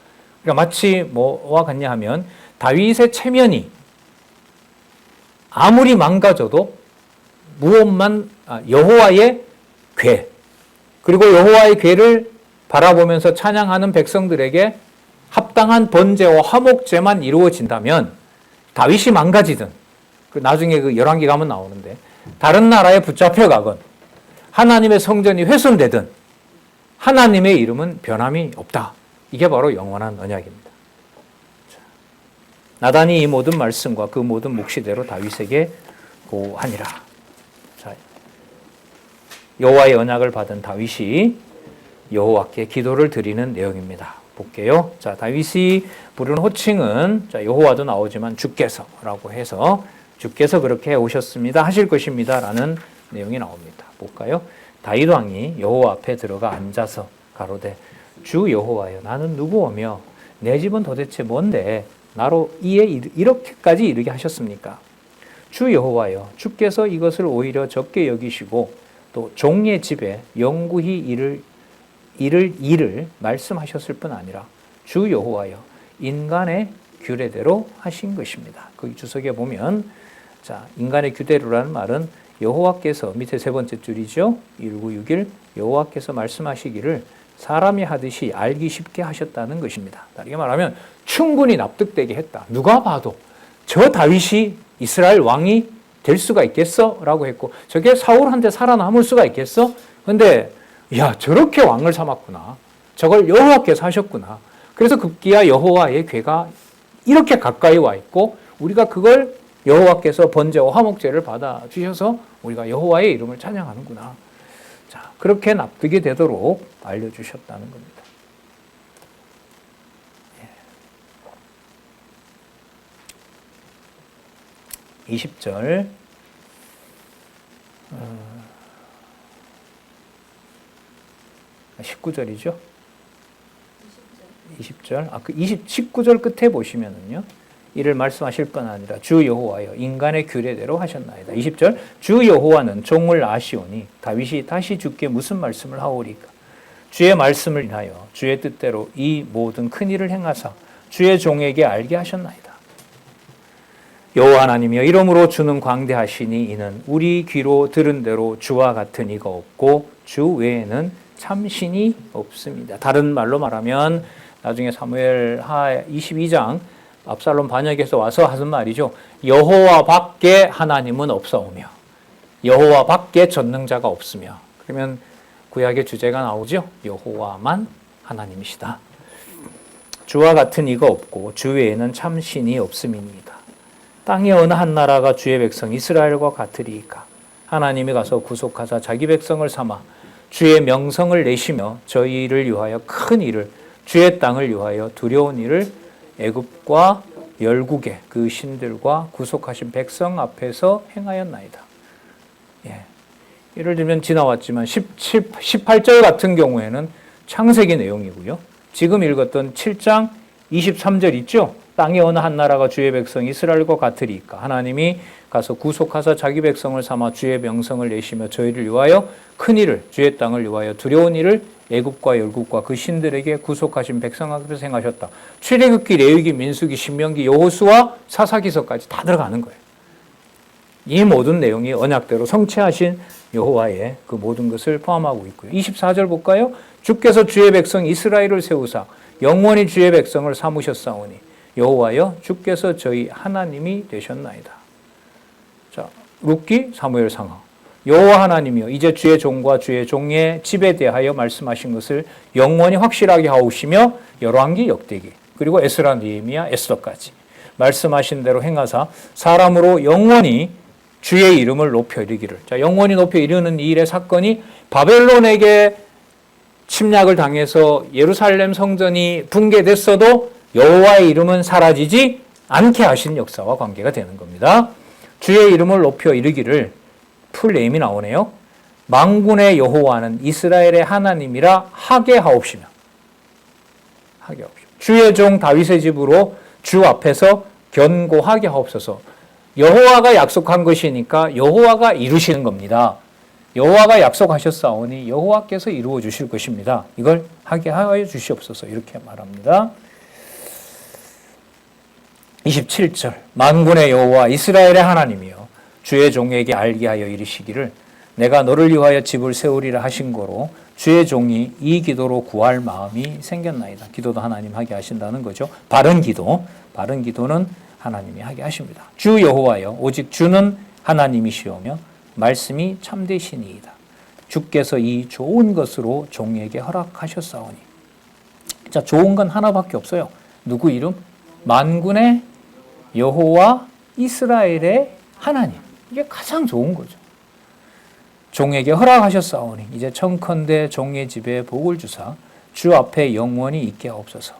그러니까 마치 뭐와 같냐 하면 다윗의 체면이 아무리 망가져도 무엇만 여호와의 궤 그리고 여호와의 궤를 바라보면서 찬양하는 백성들에게 합당한 번제와 화목제만 이루어진다면 다윗이 망가지든 나중에 그 열왕기 가면 나오는데 다른 나라에 붙잡혀가건 하나님의 성전이 훼손되든 하나님의 이름은 변함이 없다. 이게 바로 영원한 언약입니다. 나단이 이 모든 말씀과 그 모든 묵시대로 다윗에게 고하니라. 자, 여호와의 언약을 받은 다윗이 여호와께 기도를 드리는 내용입니다. 볼게요. 자, 다윗이 부르는 호칭은 자, 여호와도 나오지만 주께서라고 해서 주께서 그렇게 오셨습니다. 하실 것입니다. 라는 내용이 나옵니다. 볼까요? 다윗 왕이 여호와 앞에 들어가 앉아서 가로되 주 여호와여 나는 누구오며 내 집은 도대체 뭔데 나로 이에 이렇게까지 이르게 하셨습니까? 주 여호와여 주께서 이것을 오히려 적게 여기시고 또 종의 집에 영구히 일을 말씀하셨을 뿐 아니라 주 여호와여 인간의 규례대로 하신 것입니다. 거기 주석에 보면 자 인간의 규례로라는 말은 여호와께서 밑에 세 번째 줄이죠. 1961 여호와께서 말씀하시기를 사람이 하듯이 알기 쉽게 하셨다는 것입니다. 다르게 말하면 충분히 납득되게 했다. 누가 봐도 저 다윗이 이스라엘 왕이 될 수가 있겠어? 라고 했고 저게 사울한테 살아남을 수가 있겠어? 근데 야 저렇게 왕을 삼았구나. 저걸 여호와께서 하셨구나. 그래서 급기야 여호와의 궤가 이렇게 가까이 와 있고 우리가 그걸 여호와께서 번제와 화목제를 받아주셔서 우리가 여호와의 이름을 찬양하는구나. 자, 그렇게 납득이 되도록 알려주셨다는 겁니다. 20절 19절이죠? 20절. 19절 끝에 보시면은요. 이를 말씀하실 뿐 아니라 주 여호와여 인간의 규례대로 하셨나이다. 20절 주 여호와는 종을 아시오니 다윗이 다시 주께 무슨 말씀을 하오리까. 주의 말씀을 인하여 주의 뜻대로 이 모든 큰 일을 행하사 주의 종에게 알게 하셨나이다. 여호와 하나님이여 이러므로 주는 광대하시니 이는 우리 귀로 들은 대로 주와 같은 이가 없고 주 외에는 참 신이 없습니다. 다른 말로 말하면 나중에 사무엘하 22장 압살롬 반역에서 와서 하는 말이죠. 여호와 밖에 하나님은 없사오며 여호와 밖에 전능자가 없으며. 그러면 구약의 주제가 나오죠. 여호와만 하나님이시다. 주와 같은 이가 없고 주 외에는 참 신이 없음이니이다. 땅의 어느 한 나라가 주의 백성 이스라엘과 같으리이까. 하나님이 가서 구속하사 자기 백성을 삼아 주의 명성을 내시며 저희를 위하여 큰 일을 주의 땅을 위하여 두려운 일을 애굽과 열국의 그 신들과 구속하신 백성 앞에서 행하였나이다. 예. 예를 들면 지나왔지만 18절 같은 경우에는 창세기 내용이고요. 지금 읽었던 7장 23절 있죠? 땅의 어느 한 나라가 주의 백성 이스라엘과 같으리이까. 하나님이 가서 구속하사 자기 백성을 삼아 주의 명성을 내시며 저희를 위하여 큰 일을 주의 땅을 위하여 두려운 일을 애굽과 열국과 그 신들에게 구속하신 백성 앞에서 행하셨다. 출애굽기, 레위기, 민수기, 신명기, 여호수아, 사사기서까지 다 들어가는 거예요. 이 모든 내용이 언약대로 성취하신 여호와의 그 모든 것을 포함하고 있고요. 24절 볼까요? 주께서 주의 백성 이스라엘을 세우사 영원히 주의 백성을 삼으셨사오니 여호와여 주께서 저희 하나님이 되셨나이다. 자, 룻기, 사무엘 상하. 여호와 하나님이여 이제 주의 종과 주의 종의 집에 대하여 말씀하신 것을 영원히 확실하게 하오시며 열왕기, 역대기 그리고 에스라, 느헤미야, 에스더까지 말씀하신 대로 행하사 사람으로 영원히 주의 이름을 높여 이르기를. 자, 영원히 높여 이르는 이 일의 사건이 바벨론에게 침략을 당해서 예루살렘 성전이 붕괴됐어도 여호와의 이름은 사라지지 않게 하신 역사와 관계가 되는 겁니다. 주의 이름을 높여 이르기를 풀네임이 나오네요. 만군의 여호와는 이스라엘의 하나님이라 하게 하옵시며. 하게 하옵시며. 주의 종 다윗의 집으로 주 앞에서 견고하게 하옵소서. 여호와가 약속한 것이니까 여호와가 이루시는 겁니다. 여호와가 약속하셨사오니 여호와께서 이루어 주실 것입니다. 이걸 하게 하여 주시옵소서. 이렇게 말합니다. 27절 만군의 여호와 이스라엘의 하나님이여 주의 종에게 알게 하여 이르시기를 내가 너를 위하여 집을 세우리라 하신 거로 주의 종이 이 기도로 구할 마음이 생겼나이다. 기도도 하나님 하게 하신다는 거죠. 바른 기도는 하나님이 하게 하십니다. 주 여호와여 오직 주는 하나님이시오며 말씀이 참되시니이다. 주께서 이 좋은 것으로 종에게 허락하셨사오니. 자, 좋은 건 하나밖에 없어요. 누구 이름? 만군의 여호와 이스라엘의 하나님. 이게 가장 좋은 거죠. 종에게 허락하셨사오니 이제 청컨대 종의 집에 복을 주사 주 앞에 영원히 있게 하옵소서.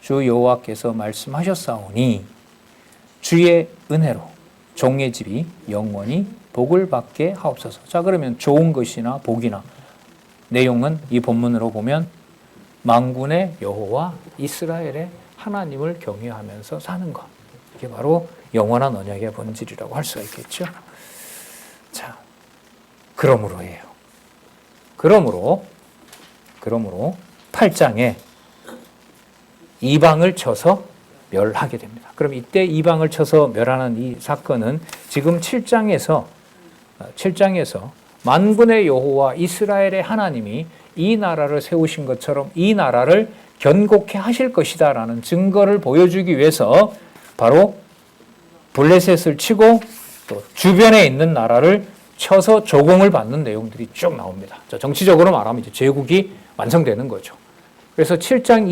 주 여호와께서 말씀하셨사오니 주의 은혜로 종의 집이 영원히 복을 받게 하옵소서. 자, 그러면 좋은 것이나 복이나 내용은 이 본문으로 보면 만군의 여호와 이스라엘의 하나님을 경외하면서 사는 것. 이게 바로 영원한 언약의 본질이라고 할 수가 있겠죠. 자, 그러므로예요. 그러므로 8장에 이방을 쳐서 멸하게 됩니다. 그럼 이때 이방을 쳐서 멸하는 이 사건은 지금 7장에서 만군의 여호와 이스라엘의 하나님이 이 나라를 세우신 것처럼 이 나라를 견고케 하실 것이다라는 증거를 보여주기 위해서 바로 블레셋을 치고 또 주변에 있는 나라를 쳐서 조공을 받는 내용들이 쭉 나옵니다. 정치적으로 말하면 이제 제국이 완성되는 거죠. 그래서 7장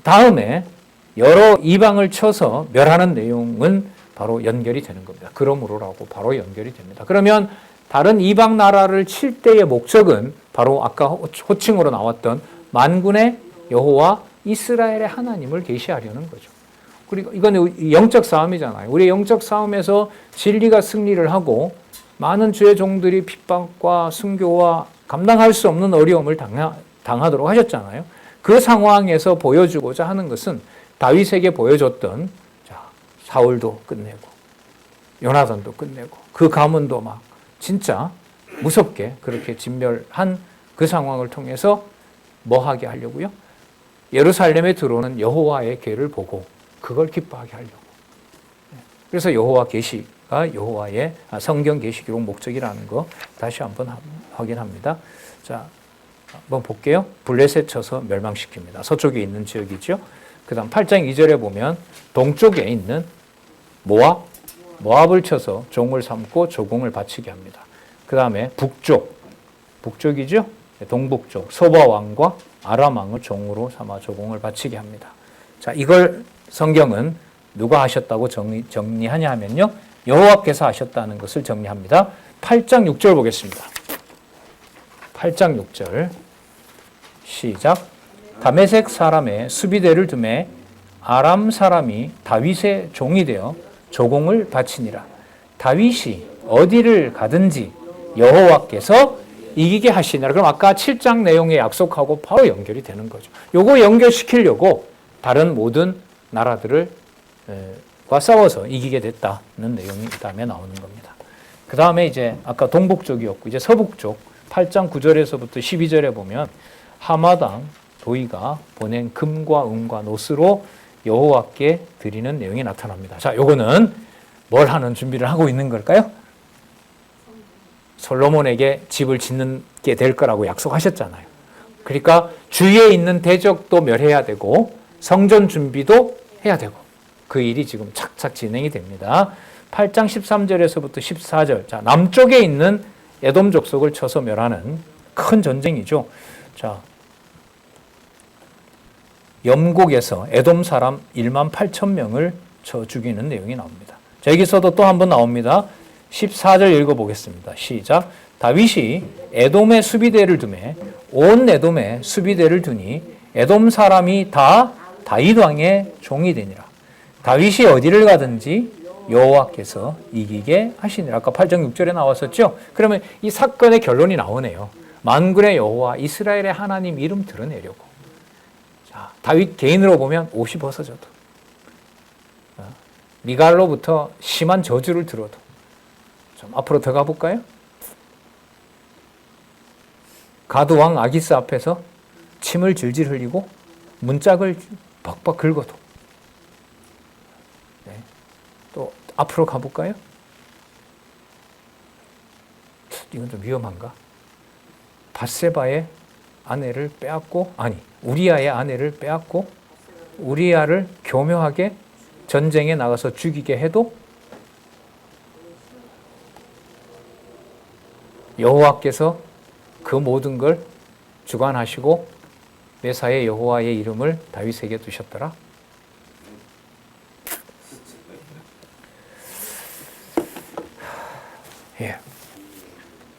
다음에 여러 이방을 쳐서 멸하는 내용은 바로 연결이 되는 겁니다. 그러므로라고 바로 연결이 됩니다. 그러면 다른 이방 나라를 칠 때의 목적은 바로 아까 호칭으로 나왔던 만군의 여호와 이스라엘의 하나님을 계시하려는 거죠. 그리고 이건 영적 싸움이잖아요. 우리 영적 싸움에서 진리가 승리를 하고 많은 주의 종들이 핍박과 순교와 감당할 수 없는 어려움을 당하도록 하셨잖아요. 그 상황에서 보여주고자 하는 것은 다윗에게 보여줬던 자, 사울도 끝내고 요나단도 끝내고 그 가문도 막 진짜 무섭게 그렇게 진멸한 그 상황을 통해서 뭐 하게 하려고요? 예루살렘에 들어오는 여호와의 궤를 보고 그걸 기뻐하게 하려고. 그래서 여호와 계시가 여호와의 성경 계시 기록 목적이라는 거 다시 한번 확인합니다. 자, 한번 볼게요. 블레셋 쳐서 멸망시킵니다. 서쪽에 있는 지역이죠. 그 다음 8장 2절에 보면 동쪽에 있는 모압을 쳐서 종을 삼고 조공을 바치게 합니다. 그 다음에 북쪽이죠. 동북쪽 소바 왕과 아람 왕을 종으로 삼아 조공을 바치게 합니다. 자, 이걸 성경은 누가 하셨다고 정리하냐 하면요. 여호와께서 하셨다는 것을 정리합니다. 8장 6절 보겠습니다. 8장 6절 시작. 다메섹 사람의 수비대를 두매 아람 사람이 다윗의 종이 되어 조공을 바치니라. 다윗이 어디를 가든지 여호와께서 이기게 하시니라. 그럼 아까 7장 내용의 약속하고 바로 연결이 되는 거죠. 요거 연결시키려고 다른 모든 나라들과 싸워서 이기게 됐다는 내용이 그 다음에 나오는 겁니다. 그 다음에 이제 아까 동북쪽이었고 이제 서북쪽 8장 9절에서부터 12절에 보면 하마당 도이가 보낸 금과 은과 노스로 여호와께 드리는 내용이 나타납니다. 자, 요거는 뭘 하는 준비를 하고 있는 걸까요? 솔로몬에게 집을 짓는 게 될 거라고 약속하셨잖아요. 그러니까 주위에 있는 대적도 멸해야 되고 성전 준비도 해야 되고 그 일이 지금 착착 진행이 됩니다. 8장 13절에서부터 14절. 자, 남쪽에 있는 에돔 족속을 쳐서 멸하는 큰 전쟁이죠. 자, 염곡에서 에돔 사람 1만 8천 명을 쳐 죽이는 내용이 나옵니다. 자, 여기서도 또 한 번 나옵니다. 14절 읽어보겠습니다. 시작. 다윗이 에돔의 수비대를 두매 온 에돔의 수비대를 두니 에돔 사람이 다 다윗 왕의 종이 되니라. 다윗이 어디를 가든지 여호와께서 이기게 하시니라. 아까 8장 6절에 나왔었죠. 그러면 이 사건의 결론이 나오네요. 만군의 여호와 이스라엘의 하나님 이름 드러내려고. 자, 다윗 개인으로 보면 옷이 벗어져도 미갈로부터 심한 저주를 들어도 좀 앞으로 더 가볼까요? 가드 왕 아기스 앞에서 침을 질질 흘리고 문짝을 벅벅 긁어도 네. 또 앞으로 가볼까요? 이건 좀 위험한가? 밧세바의 아내를 빼앗고 우리아의 아내를 빼앗고 우리아를 교묘하게 전쟁에 나가서 죽이게 해도 여호와께서 그 모든 걸 주관하시고 메사의 여호와의 이름을 다윗에게 두셨더라.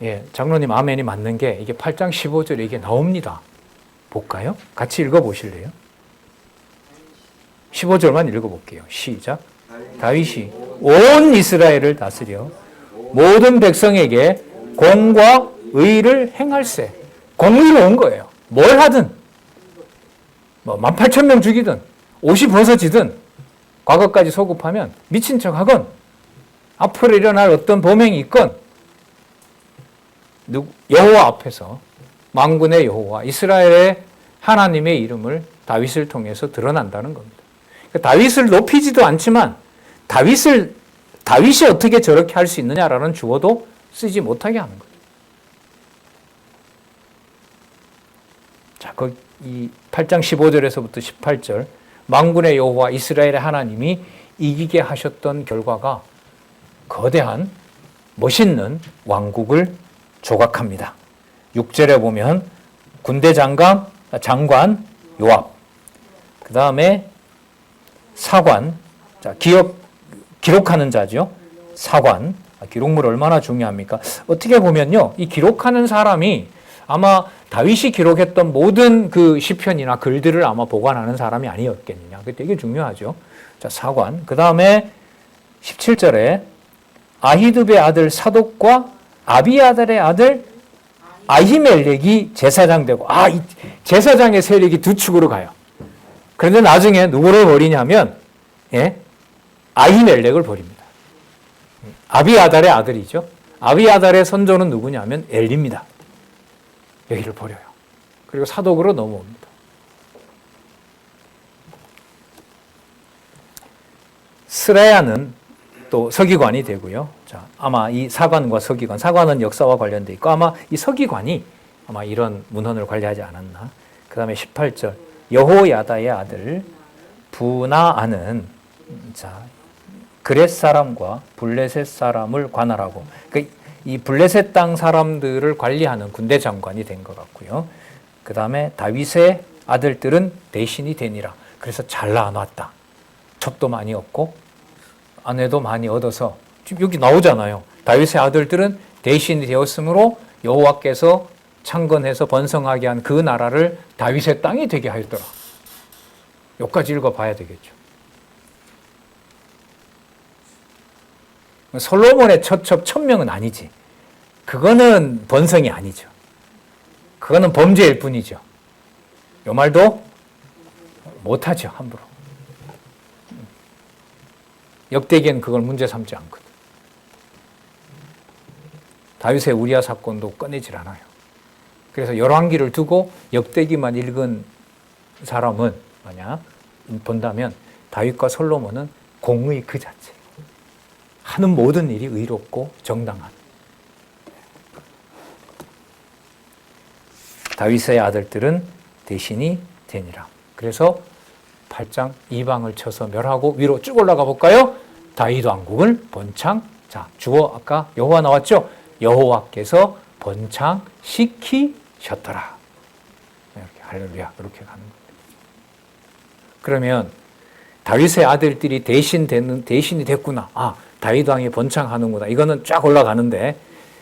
예, 장로님 아멘이 맞는 게 이게 8장 15절에 이게 나옵니다. 볼까요? 같이 읽어보실래요? 15절만 읽어볼게요. 시작. 다윗이 온 이스라엘을 다스려 모든 백성에게 공과 의를 행할세. 공의로 온 거예요. 뭘 하든 뭐 18,000명 죽이든 옷이 벗어지든 과거까지 소급하면 미친 척하건 앞으로 일어날 어떤 범행이 있건 여호와 앞에서 만군의 여호와 이스라엘의 하나님의 이름을 다윗을 통해서 드러난다는 겁니다. 그러니까 다윗을 높이지도 않지만 다윗이 어떻게 저렇게 할 수 있느냐라는 주어도 쓰지 못하게 하는 거예요. 자, 이 8장 15절에서부터 18절 만군의 여호와 이스라엘의 하나님이 이기게 하셨던 결과가 거대한 멋있는 왕국을 조각합니다. 6절에 보면 군대 장관 요압, 그 다음에 사관, 자, 기록하는 자죠. 사관, 기록물 얼마나 중요합니까? 어떻게 보면요, 이 기록하는 사람이 아마 다윗이 기록했던 모든 그 시편이나 글들을 아마 보관하는 사람이 아니었겠느냐. 그게 되게 중요하죠. 자, 사관. 그 다음에 17절에 아히두베의 아들 사독과 아비아달의 아들 아히멜렉이 제사장 되고, 이 제사장의 세력이 두 축으로 가요. 그런데 나중에 누구를 버리냐면 아히멜렉을 버립니다. 아비아달의 아들이죠. 아비아달의 선조는 누구냐면 엘리입니다. 여기를 버려요. 그리고 사독으로 넘어옵니다. 스라야는 또 서기관이 되고요. 자, 아마 이 사관과 서기관, 사관은 역사와 관련돼 있고 아마 이 서기관이 아마 이런 문헌을 관리하지 않았나. 그 다음에 18절 여호야다의 아들 부나아는 그렛 사람과 블레셋 사람을 관할하고 이 블레셋 땅 사람들을 관리하는 군대 장관이 된 것 같고요. 그 다음에 다윗의 아들들은 대신이 되니라. 그래서 잘 나눠놨다. 첩도 많이 얻고 아내도 많이 얻어서 지금 여기 나오잖아요. 다윗의 아들들은 대신이 되었으므로 여호와께서 창건해서 번성하게 한 그 나라를 다윗의 땅이 되게 하였더라. 여기까지 읽어봐야 되겠죠. 솔로몬의 첫 첩 1000명은 아니지. 그거는 번성이 아니죠. 그거는 범죄일 뿐이죠. 요 말도 못하죠, 함부로. 역대기에는 그걸 문제 삼지 않거든. 다윗의 우리아 사건도 꺼내질 않아요. 그래서 열왕기를 두고 역대기만 읽은 사람은 만약 본다면 다윗과 솔로몬은 공의 그 자체. 하는 모든 일이 의롭고 정당한. 다윗의 아들들은 대신이 되니라. 그래서 8장 이방을 쳐서 멸하고 위로 쭉 올라가 볼까요? 다윗 왕국을 번창. 자, 주어 아까 여호와 나왔죠? 여호와께서 번창시키셨더라. 이렇게 할렐루야 이렇게 가는 겁니다. 그러면 다윗의 아들들이 대신이 됐구나. 아, 다윗 왕이 번창하는구나. 이거는 쫙 올라가는데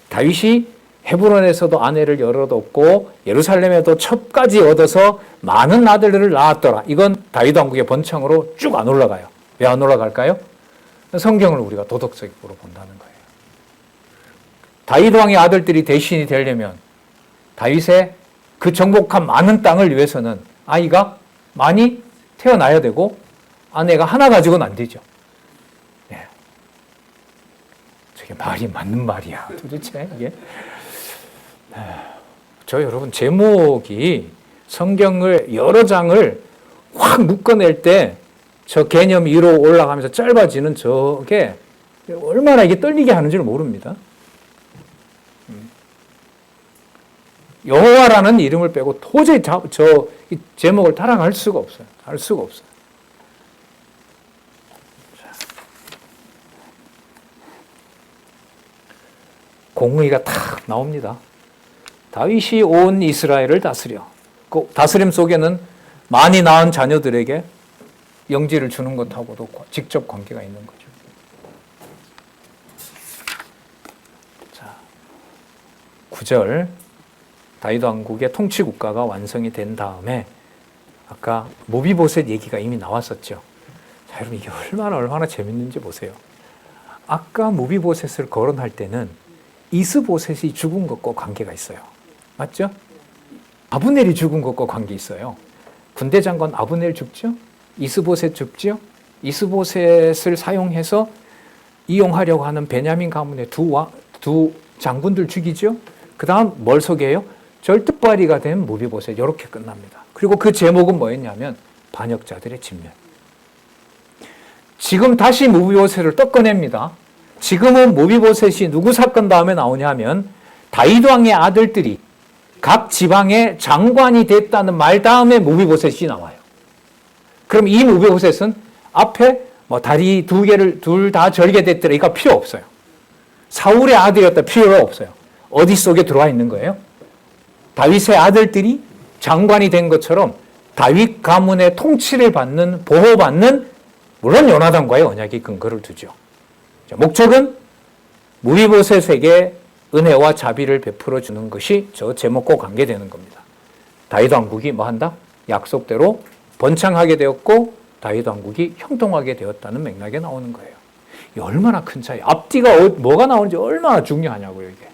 다윗이 헤브론에서도 아내를 여러 얻었고 예루살렘에도 첩까지 얻어서 많은 아들들을 낳았더라. 이건 다윗 왕국의 번창으로 쭉 안 올라가요. 왜 안 올라갈까요? 성경을 우리가 도덕적으로 본다는 거예요. 다윗 왕의 아들들이 대신이 되려면 다윗의 그 정복한 많은 땅을 위해서는 아이가 많이 태어나야 되고 아내가 하나 가지고는 안 되죠. 네. 저게 말이 맞는 말이야. 도대체 이게. 저 여러분 제목이 성경을 여러 장을 확 묶어낼 때 저 개념 위로 올라가면서 짧아지는 저게 얼마나 이게 떨리게 하는지를 모릅니다. 여호와라는 이름을 빼고 도저히 저 제목을 따라갈 수가 없어요. 할 수가 없어요. 공의가 탁 나옵니다. 다윗이 온 이스라엘을 다스려. 그 다스림 속에는 많이 낳은 자녀들에게 영지를 주는 것하고도 직접 관계가 있는 거죠. 자, 9절 다윗 왕국의 통치 국가가 완성이 된 다음에 아까 모비보셋 얘기가 이미 나왔었죠. 자, 여러분 이게 얼마나 재밌는지 보세요. 아까 모비보셋을 거론할 때는 이스보셋이 죽은 것과 관계가 있어요. 맞죠? 아브넬이 죽은 것과 관계 있어요. 군대 장관 아브넬 죽죠? 이스보셋 죽죠? 이스보셋을 사용해서 이용하려고 하는 베냐민 가문의 두 장군들 죽이죠? 그 다음 뭘 소개해요? 절뚝발이가 된 모비보셋. 이렇게 끝납니다. 그리고 그 제목은 뭐였냐면 반역자들의 진멸. 지금 다시 모비보셋을 떡꺼냅니다. 지금은 모비보셋이 누구 사건 다음에 나오냐면 다윗 왕의 아들들이 각 지방의 장관이 됐다는 말 다음에 모비보셋이 나와요. 그럼 이 모비보셋은 앞에 다리 두 개를 둘 다 절개됐더라. 이거 필요 없어요. 사울의 아들이었다 필요가 없어요. 어디 속에 들어와 있는 거예요? 다윗의 아들들이 장관이 된 것처럼 다윗 가문의 통치를 받는 보호받는 물론 요나단과의 언약이 근거를 두죠. 자, 목적은 모비보셋에게 은혜와 자비를 베풀어 주는 것이 저 제목과 관계되는 겁니다. 다윗 왕국이 뭐 한다? 약속대로 번창하게 되었고 다윗 왕국이 형통하게 되었다는 맥락에 나오는 거예요. 이게 얼마나 큰 차이. 앞뒤가 뭐가 나오는지 얼마나 중요하냐고요, 이게.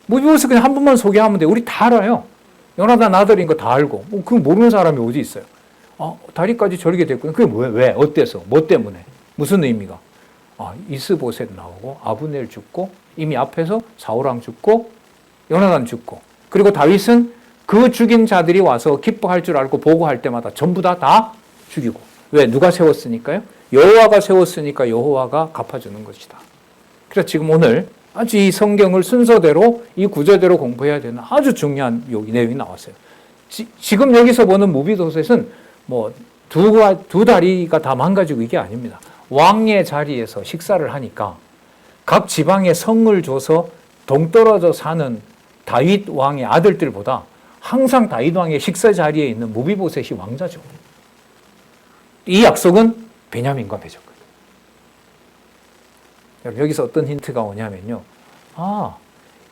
모비보셋 그냥 한 번만 소개하면 돼요. 우리 다 알아요. 요나단 아들인 거 다 알고. 그거 모르는 사람이 어디 있어요. 다리까지 저리게 됐군요. 그게 뭐예요? 왜? 어때서? 뭐 때문에? 무슨 의미가? 이스보셋 나오고 아브넬 죽고 이미 앞에서 사울왕 죽고 요나단 죽고 그리고 다윗은 그 죽인 자들이 와서 기뻐할 줄 알고 보고할 때마다 전부 다 죽이고 왜? 누가 세웠으니까요? 여호와가 세웠으니까 여호와가 갚아주는 것이다. 그래서 지금 오늘 아주 이 성경을 순서대로 이 구절대로 공부해야 되는 아주 중요한 내용이 나왔어요. 지금 여기서 보는 무비보셋은 뭐 두 다리가 다 망가지고 이게 아닙니다. 왕의 자리에서 식사를 하니까 각 지방에 성을 줘서 동떨어져 사는 다윗 왕의 아들들보다 항상 다윗 왕의 식사 자리에 있는 무비보셋이 왕자죠. 이 약속은 베냐민과 맺었거든요. 여기서 어떤 힌트가 오냐면요.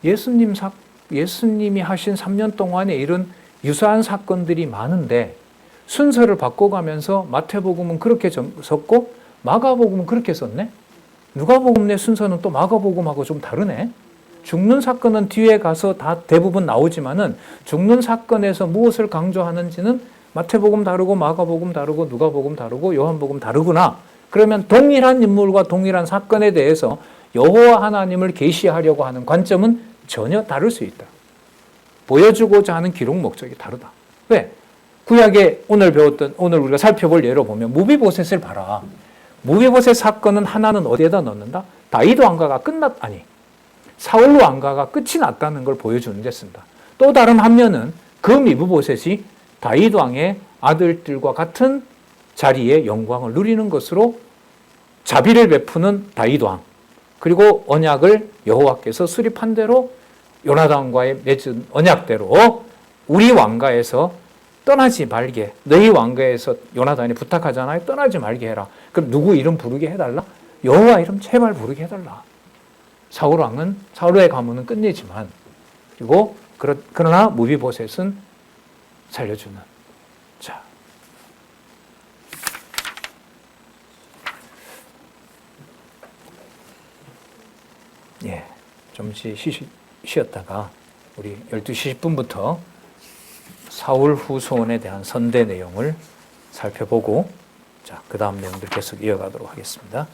예수님이 하신 3년 동안에 이런 유사한 사건들이 많은데 순서를 바꿔가면서 마태복음은 그렇게 썼고 마가복음은 그렇게 썼네? 누가복음 내 순서는 또 마가복음하고 좀 다르네? 죽는 사건은 뒤에 가서 다 대부분 나오지만은 죽는 사건에서 무엇을 강조하는지는 마태복음 다르고 마가복음 다르고 누가복음 다르고 요한복음 다르구나. 그러면 동일한 인물과 동일한 사건에 대해서 여호와 하나님을 계시하려고 하는 관점은 전혀 다를 수 있다. 보여주고자 하는 기록 목적이 다르다. 왜? 구약에 오늘 우리가 살펴볼 예로 보면 무비보셋을 봐라. 무비보셋 사건은 하나는 어디에다 넣는다? 다윗 왕가가 사울 왕가가 끝이 났다는 걸 보여주는 데 쓴다. 또 다른 한면은 그 미브보셋이 다윗 왕의 아들들과 같은 자리에 영광을 누리는 것으로 자비를 베푸는 다윗 왕, 그리고 언약을 여호와께서 수립한 대로 요나단과의 맺은 언약대로 우리 왕가에서 떠나지 말게, 너희 왕가에서 요나단이 부탁하잖아요. 떠나지 말게 해라. 그럼 누구 이름 부르게 해달라? 여호와 이름 제발 부르게 해달라. 사울의 가문은 끝내지만, 그리고 그러나 무비보셋은 살려주는. 자, 잠시 쉬었다가 우리 12시 10분부터 사울 후손에 대한 선대 내용을 살펴보고 그 다음 내용들 계속 이어가도록 하겠습니다.